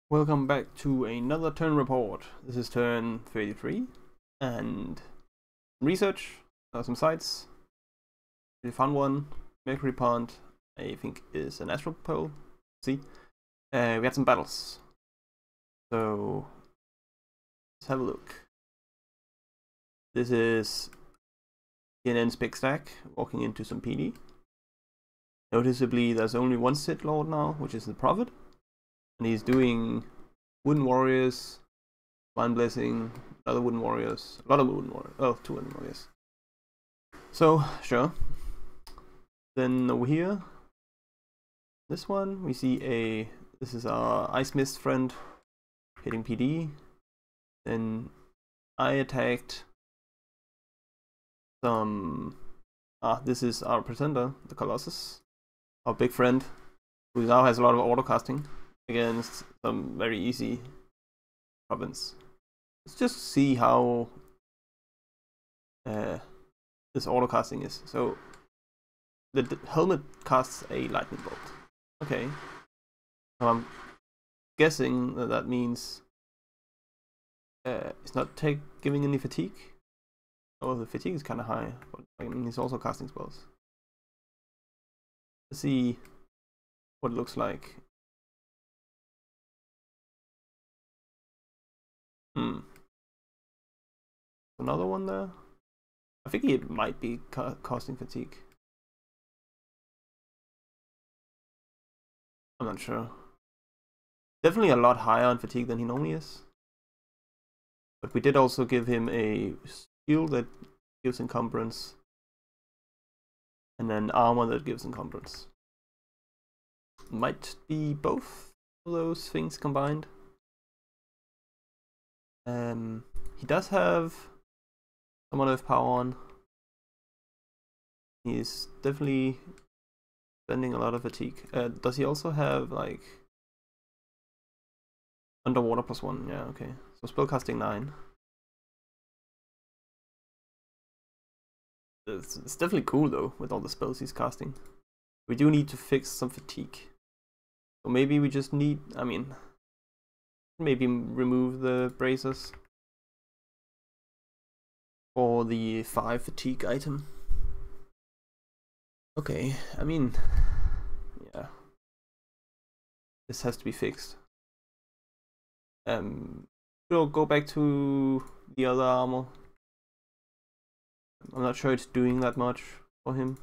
Welcome back to another turn report. This is turn 33 and research, some sites. We found one, Mercury Pond, I think is an astral pole. See? We had some battles. So let's have a look. This is TNN's big stack walking into some PD. Noticeably there's only one Sith Lord now, which is the Prophet. And he's doing Wooden Warriors, Mind Blessing, other Wooden Warriors, a lot of Wooden Warriors, oh, 2 Wooden Warriors. So, sure. Then over here, this one, we see this is our Ice Mist friend hitting PD. Then I attacked some, this is our presenter, the Colossus, our big friend, who now has a lot of auto casting against some very easy province. Let's just see how this auto casting is. So the helmet casts a lightning bolt. Okay. So I'm guessing that means it's not giving any fatigue. Oh, the fatigue is kind of high, but I mean, he's also casting spells. Let's see what it looks like. Another one there. I think it might be casting fatigue. I'm not sure. Definitely a lot higher on fatigue than he normally is. But we did also give him a shield that gives encumbrance. And then armor that gives encumbrance. Might be both of those things combined. He does have some of power on. He's definitely spending a lot of fatigue. Does he also have like underwater +1? Yeah, okay. So spellcasting 9. It's definitely cool though with all the spells he's casting. We do need to fix some fatigue. So maybe we just need, I mean, maybe remove the bracers for the 5 fatigue item. Okay, I mean, yeah, this has to be fixed. We'll go back to the other armor. I'm not sure it's doing that much for him.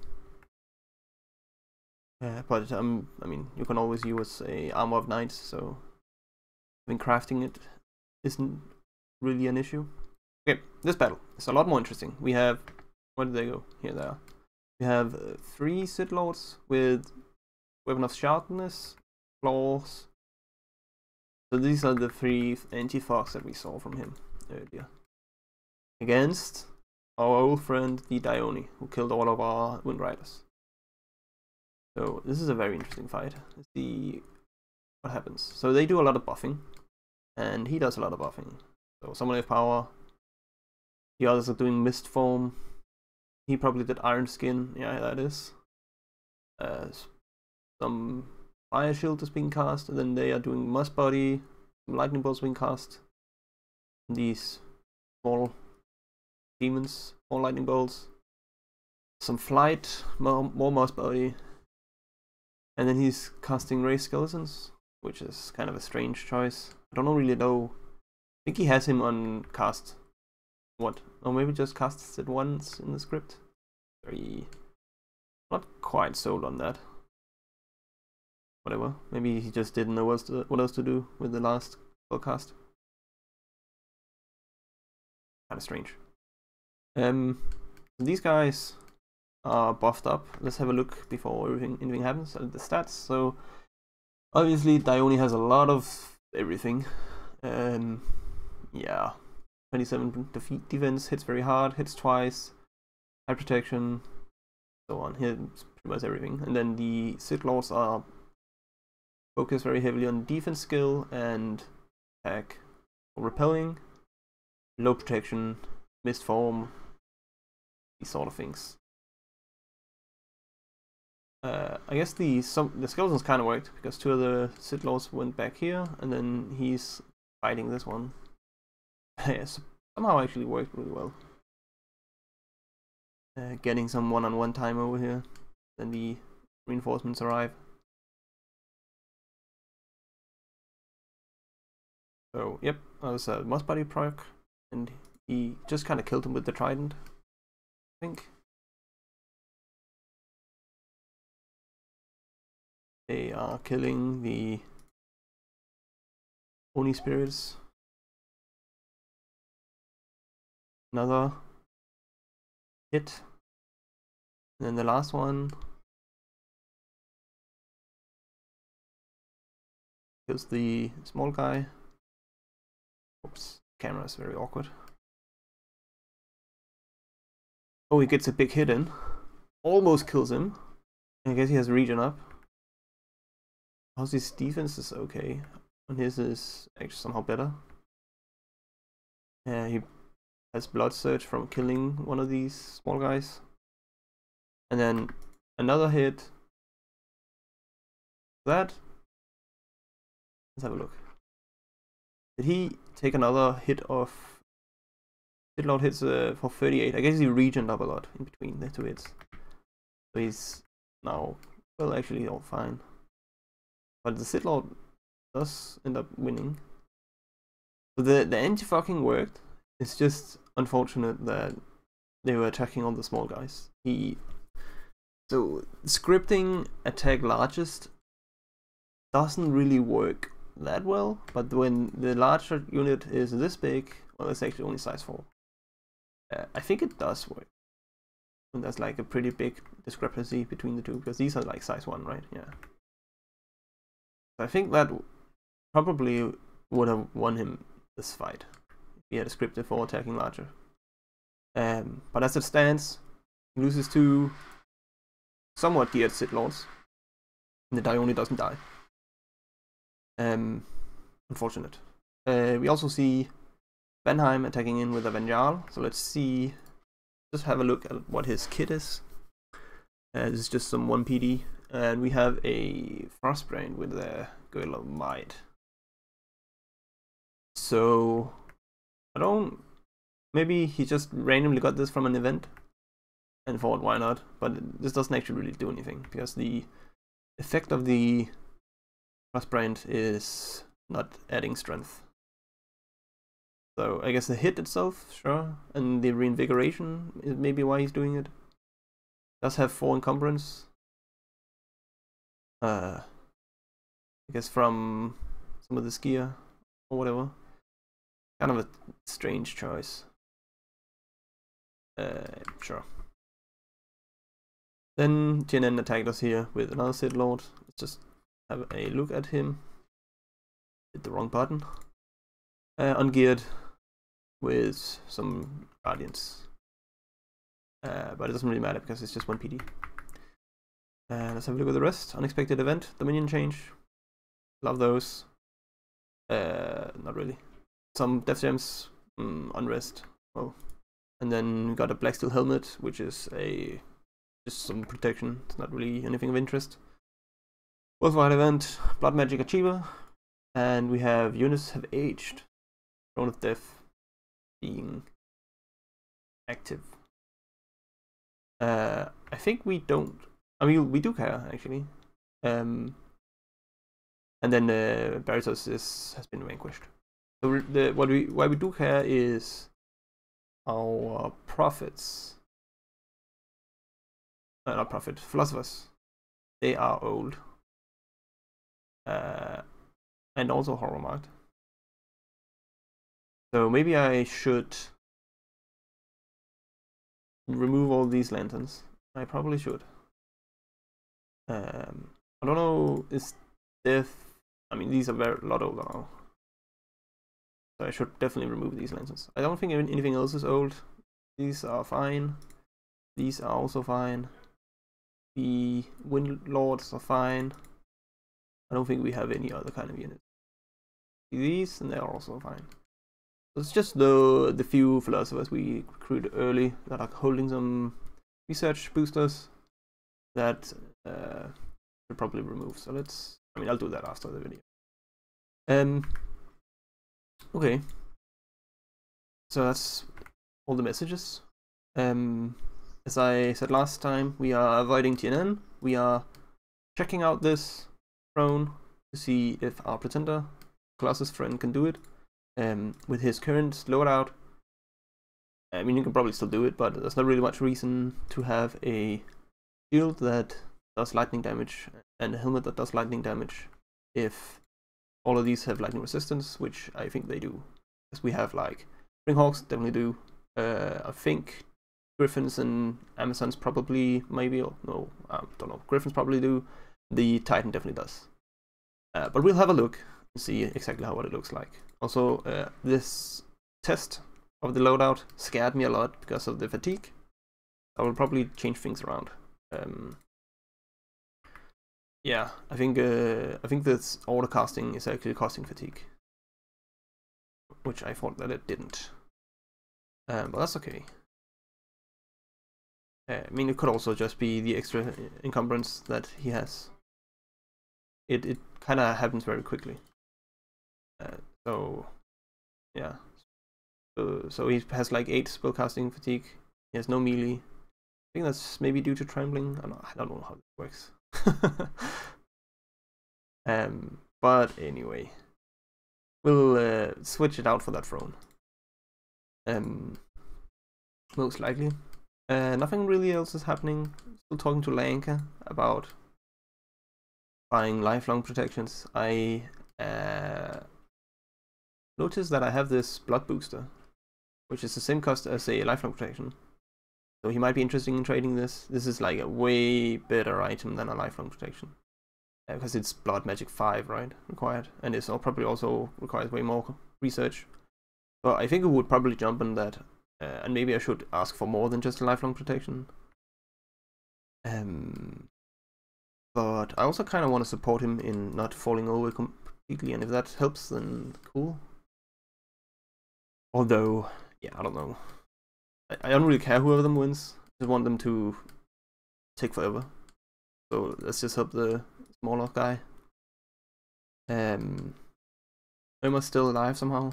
But I mean, you can always use a armor of knights, so I think crafting it isn't really an issue. Okay, this battle is a lot more interesting. We have, where did they go? Here they are. We have 3 Sith Lords with Weapon of Sharpness, Claws. So these are the 3 anti-fogs that we saw from him earlier. Against our old friend, the Dione, who killed all of our Wind Riders. So this is a very interesting fight. Let's see what happens. So they do a lot of buffing, and he does a lot of buffing. So someone with power. The others are doing Mist Form. He probably did Iron Skin. Yeah, that is. Some Fire Shield is being cast, and then they are doing Moss Body. Some Lightning Bolts being cast. And these small demons, more Lightning Bolts. Some Flight, more Moss Body. And then he's casting Raised Skeletons, which is kind of a strange choice. I don't really know. I think he has him on cast. What? Or maybe just casts it once in the script. Very not quite sold on that. Whatever. Maybe he just didn't know what else to do with the last cast. Kind of strange. These guys are buffed up. Let's have a look before anything happens at the stats. So obviously Dione has a lot of everything. Yeah. 27 defense, hits very hard, hits twice, high protection, so on. Hits pretty much everything. And then the Sith Lords are focused very heavily on defense skill and attack, repelling, low protection, Mist Form, these sort of things. I guess the skeletons kind of worked because 2 of the Sith Lords went back here, and then he's fighting this one. Yes, somehow actually worked really well. Getting some one-on-one time over here. Then the reinforcements arrive. So yep, that was a Moss Body proc, and he just kind of killed him with the trident, I think. They are killing the Oni spirits. Another hit. And then the last one kills the small guy. Oops, camera is very awkward. Oh, he gets a big hit in. Almost kills him. I guess he has regen up. How's his defense is okay, and his is actually somehow better. He has blood surge from killing one of these small guys. And then another hit. Let's have a look. Did he take another hit of... Sith Lord hits for 38. I guess he regened up a lot in between the 2 hits. So he's now, well, actually all fine. But the Sith Lord does end up winning. So the anti-fucking worked. It's just unfortunate that they were attacking all the small guys. So scripting attack largest doesn't really work that well, but when the larger unit is this big, well, it's actually only size 4. I think it does work. And there's like a pretty big discrepancy between the two, because these are like size 1, right? Yeah. I think that probably would have won him this fight if he had a scripted for attacking larger. But as it stands, he loses to somewhat geared Sith Lords, and the Dione doesn't die. Unfortunate. We also see Vanheim attacking in with a Vanjarl, so let's see, just have a look at what his kit is. This is just some 1 PD, and we have a Frostbrain with a Girdle of Might. So, maybe he just randomly got this from an event and thought, why not? But this doesn't actually really do anything, because the effect of the Frostbrain is not adding strength. So I guess the hit itself, sure, and the reinvigoration is maybe why he's doing it. Does have 4 encumbrance. I guess from some of this gear or whatever. Kind of a strange choice. Sure. Then Tien attacked us here with another Sith Lord. Let's just have a look at him. Hit the wrong button. Ungeared with some Guardians. But it doesn't really matter because it's just 1 PD. Let's have a look at the rest. Unexpected event, Dominion change. Love those. Not really. Some Death Gems, Unrest. Well, and then we got a Blacksteel helmet, which is just some protection. It's not really anything of interest. Worldwide event, Blood Magic Achiever, and we have units have aged. Throne of Death being active. I think we don't. I mean, we do care actually. And then Baratos has been vanquished. So why we do care is our prophets. Not prophet, philosophers. They are old. And also horror marked. So maybe I should remove all these lanterns. I probably should. I don't know, is death... I mean, these are a lot older now. So I should definitely remove these lanterns. I don't think anything else is old. These are fine. These are also fine. The Wind Lords are fine. I don't think we have any other kind of unit. These, and they're also fine. So it's just the few philosophers we recruited early that are holding some research boosters that should probably remove. So let's. I mean, I'll do that after the video. Okay. So that's all the messages. As I said last time, we are avoiding TNN. We are checking out this throne to see if our pretender, Colossus friend, can do it. With his current loadout, I mean, you can probably still do it, but there's not really much reason to have a shield that does lightning damage and a helmet that does lightning damage if all of these have lightning resistance, which I think they do. Because we have like Springhawks definitely do. I think Griffins and Amazons probably, maybe, or no, I don't know. Griffins probably do. The Titan definitely does. But we'll have a look and see exactly what it looks like. Also, this test of the loadout scared me a lot because of the fatigue. I will probably change things around. Yeah, I think this auto casting is actually causing fatigue, which I thought that it didn't. But that's okay. I mean, it could also just be the extra encumbrance that he has. It kind of happens very quickly. So yeah. So he has like 8 spellcasting fatigue. He has no melee. I think that's maybe due to trembling. I don't know how this works. But anyway, we'll switch it out for that throne. Most likely. Nothing really else is happening. Still talking to Lanka about buying lifelong protections. I noticed that I have this blood booster, which is the same cost as a lifelong protection. So he might be interested in trading this. This is like a way better item than a lifelong protection. Because it's blood magic 5, right? Required. And it's probably also requires way more research. So I think it would probably jump on that. And maybe I should ask for more than just a lifelong protection. But I also kind of want to support him in not falling over completely. And if that helps, then cool. Although, yeah, I don't know. I don't really care whoever them wins. I just want them to take forever. So let's just help the smaller guy. Irma's still alive somehow.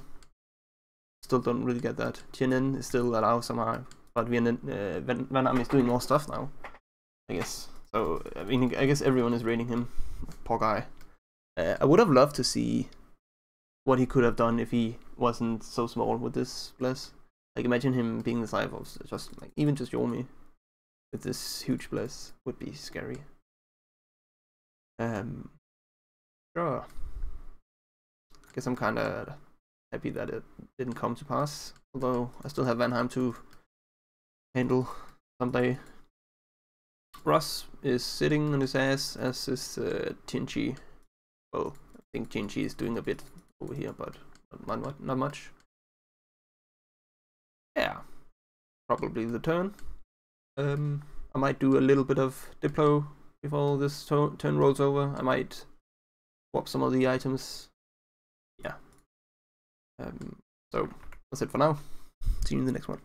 Still don't really get that. TNN is still alive somehow. But Van is doing more stuff now, I guess. So, I mean, I guess everyone is raiding him. Poor guy. I would have loved to see what he could have done if he wasn't so small with this bless. Like, imagine him being the size of just, like, even just Yomi with this huge bless would be scary. Sure. I guess I'm kinda happy that it didn't come to pass. Although, I still have Vanheim to handle someday. Ross is sitting on his ass, as is Tinchi. Well, I think Tinchi is doing a bit over here, but not much. Yeah, probably the turn. I might do a little bit of Diplo before this turn rolls over. I might swap some of the items. Yeah. So that's it for now. See you in the next one.